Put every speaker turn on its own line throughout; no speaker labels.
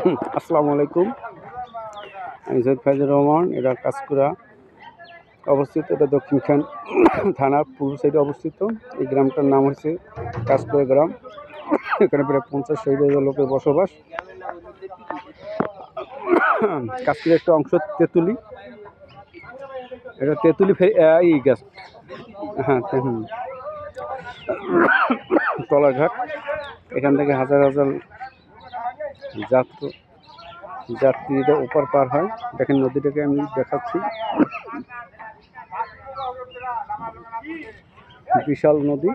আসসালামু আলাইকুম। আমি সৈয়দ ফাইজুর রহমান। এটা কাঁচকুড়া অবস্থিত। এটা দক্ষিণখান থানা পূর্ব সাইডে অবস্থিত। এই গ্রামটার নাম হচ্ছে কাঁচকুড়া গ্রাম। এখানে প্রায় 50-60 হাজার লোকের বসবাস। কাঁচকুড়া একটা অংশ তেঁতুলি। এটা তেঁতুলি এই গাছ। হ্যাঁ, টলাঘাট। এখান থেকে হাজার হাজার যাত্রীরা ওপার পার হয়। দেখেন নদীটাকে আমি দেখাচ্ছি, বিশাল নদী।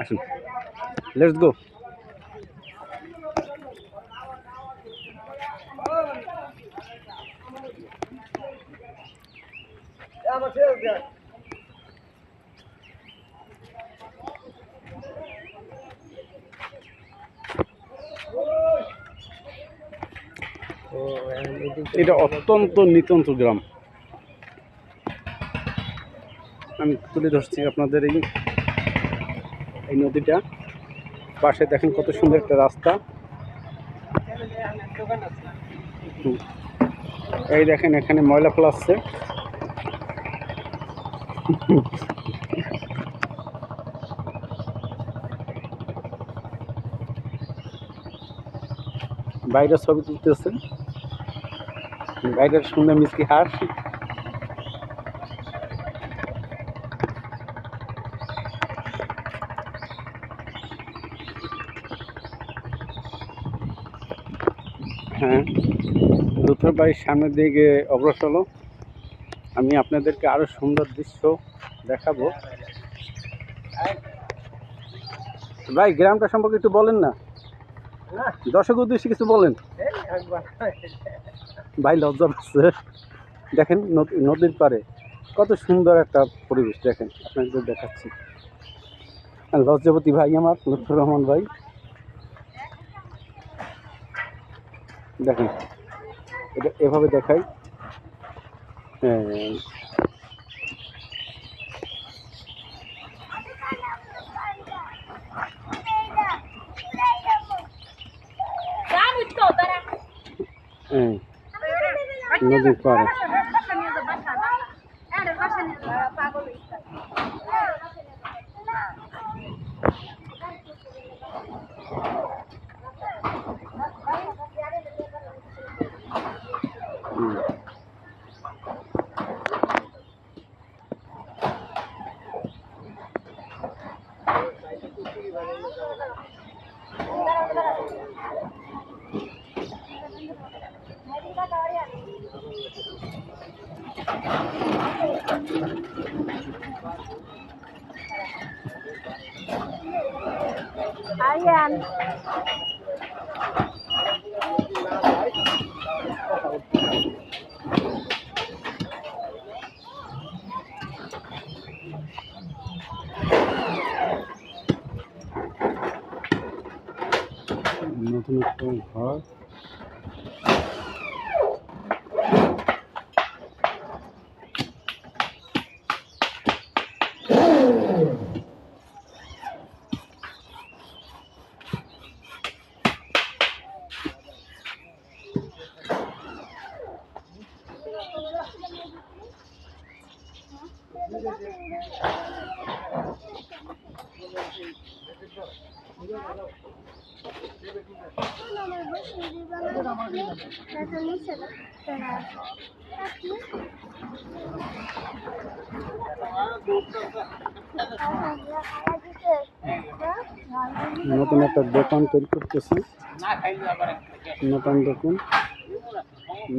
আসুন, লেটস গো। এটা অত্যন্ত নিতন্ত গ্রাম। আমি তুলে ধরছি আপনাদের এই নদীটা। পাশে দেখেন কত সুন্দর একটা রাস্তা। এই দেখেন এখানে ময়লা ফেলাচ্ছে। বাইরে ছবি তুলতেছে, বাইরের সুন্দর মিষ্টি হাঁস। হ্যাঁ, লুথুর বাড়ির সামনের দিকে অগ্রসর হলো। আমি আপনাদেরকে আরো সুন্দর দৃশ্য দেখাবো। ভাই, গ্রামটা সম্পর্কে একটু বলেন না, দর্শক উদ্দেশ্যে কিছু বলেন। ভাই লজ্জা পাচ্ছে। দেখেন নদীর পাড়ে কত সুন্দর একটা পরিবেশ। দেখেন, আপনাদের দেখাচ্ছি। লজ্জাপতি ভাই আমার, লুৎফর রহমান ভাই। দেখেন, এটা এভাবে দেখাই। নদীর পাড়ে
Ayan.
নতুন একটা ঘর। নতুন একটা দোকান তৈরি করতেছে, নতুন দোকান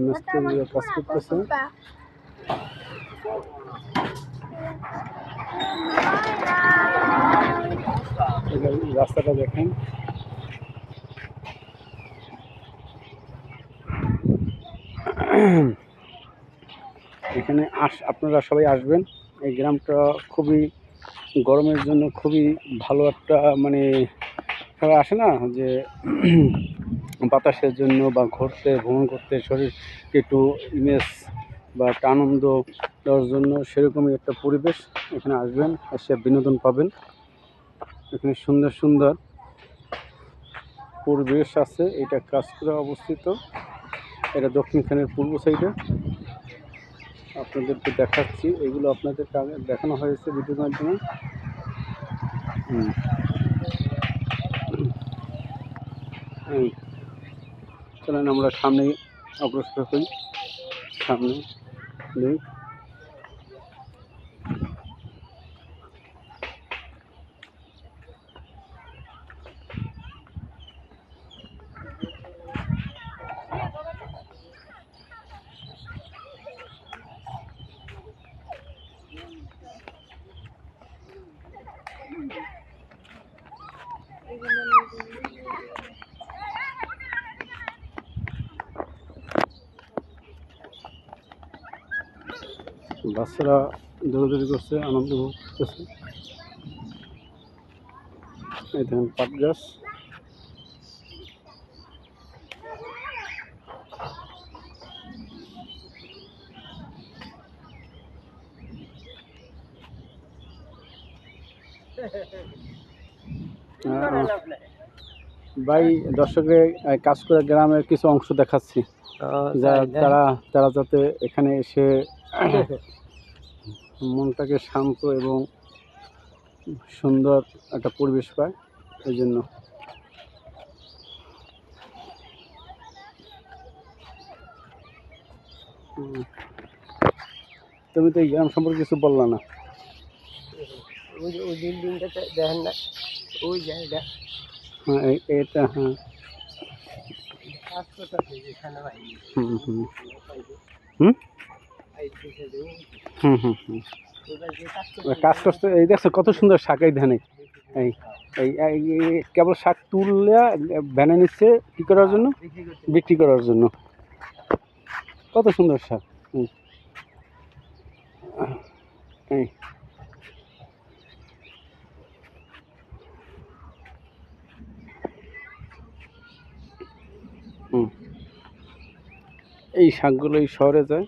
মিস্ত্রিরা কাজ করতেছে। রাস্তাটা দেখেন। এখানে আপনারা সবাই আসবেন। এই গ্রামটা খুবই গরমের জন্য খুবই ভালো একটা, মানে সবাই আসে না যে বাতাসের জন্য বা ভ্রমণ করতে, শরীরকে একটু ইমেজ বা একটা আনন্দ দেওয়ার জন্য, সেরকমই একটা পরিবেশ। এখানে আসবেন, এসে বিনোদন পাবেন। এখানে সুন্দর সুন্দর পরিবেশ আছে। এটা কাঁচকুড়া অবস্থিত, এটা দক্ষিণখানের পূর্ব সাইডে। আপনাদেরকে দেখাচ্ছি, এগুলো আপনাদেরকে আগে দেখানো হয়েছে ভিডিওর মাধ্যমে। চলেন আমরা সামনে অগ্রসর হই, সামনে নেই। বাচ্চারা দৌড়াদৌড়ি করছে, আনন্দ উপভোগ করতেছে। এই দেখেন পাট গাছ। ভাই দর্শকের কাঁচকুড়া গ্রামের কিছু অংশ দেখাচ্ছি, তারা যাতে এখানে এসে মনটাকে শান্ত এবং সুন্দর একটা পরিবেশ পায়, এই জন্য। তুমি তো এই গ্রাম সম্পর্কে কিছু বললা না।
ওই বিল্ডিংটা দেখেন না, ওই জায়গা।
হ্যাঁ এটা, হ্যাঁ। কাজ করতে এই দেখছো কত সুন্দর শাক, এই ধানে এই এই কেবল শাক তুললে ভ্যানে নিচ্ছে কী করার জন্য, বিক্রি করার জন্য। কত সুন্দর শাক। এই এই শাকগুলো এই শহরে যায়।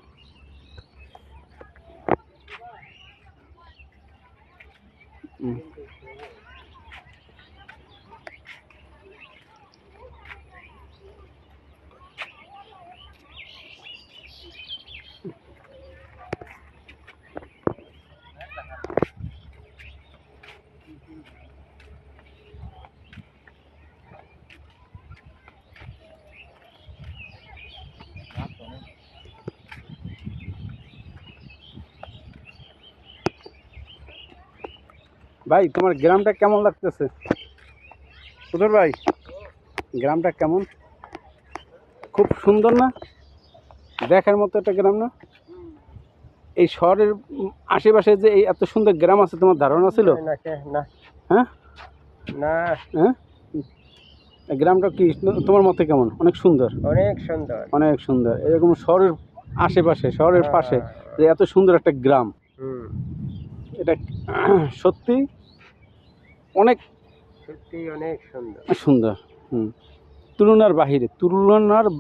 ভাই তোমার গ্রামটা কেমন লাগতেছে? সুধর ভাই, গ্রামটা কেমন? খুব সুন্দর না? দেখার মতো একটা গ্রাম না? এই শহরের আশেপাশে যে এই এত সুন্দর গ্রাম আছে, তোমার ধারণা ছিল? হ্যাঁ
না,
হ্যাঁ। গ্রামটা কি তোমার মতে কেমন? অনেক সুন্দর,
অনেক সুন্দর,
অনেক সুন্দর। এরকম শহরের আশেপাশে, শহরের পাশে যে এত সুন্দর একটা গ্রাম, এটা সত্যি অনেক,
সত্যি অনেক সুন্দর,
সুন্দর। তুলনার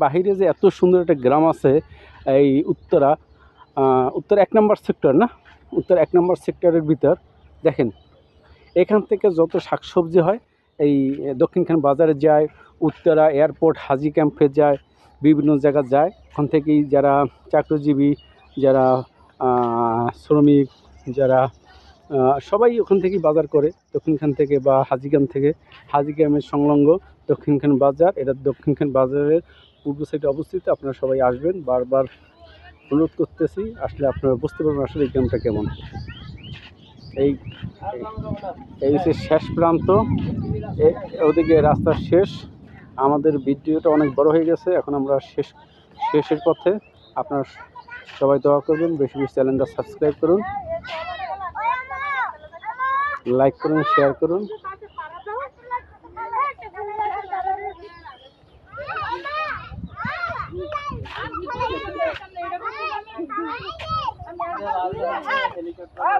বাহিরে যে এত সুন্দর একটা গ্রাম আছে, এই উত্তর 1 নম্বর সেক্টর না, উত্তর 1 নম্বর সেক্টরের ভিতর দেখেন, এখান থেকে যত শাকসবজি হয় এই দক্ষিণখান বাজারে যায়, উত্তরা এয়ারপোর্ট হাজি ক্যাম্পে যায়, বিভিন্ন জায়গা যায়। ওখান থেকেই যারা চাকরিজীবী, যারা শ্রমিক, যারা সবাই ওখান থেকেই বাজার করে, দক্ষিণখান থেকে বা হাজি ক্যাম্প থেকে। হাজি ক্যাম্পের সংলগ্ন দক্ষিণখান বাজার, এটা দক্ষিণখান বাজারের পূর্ব সাইডে অবস্থিত। আপনারা সবাই আসবেন, বারবার অনুরোধ করতেছি, আসলে আপনারা বুঝতে পারবেন আসলে এই গ্রামটা কেমন। এই হচ্ছে শেষ প্রান্ত, ওদিকে রাস্তার শেষ। আমাদের ভিডিওটা অনেক বড় হয়ে গেছে, এখন আমরা শেষের পথে। আপনারা সবাই দোয়া করবেন, বেশি বেশি চ্যানেলটা সাবস্ক্রাইব করুন, লাইক করুন, শেয়ার করুন। হেলিকপ্টার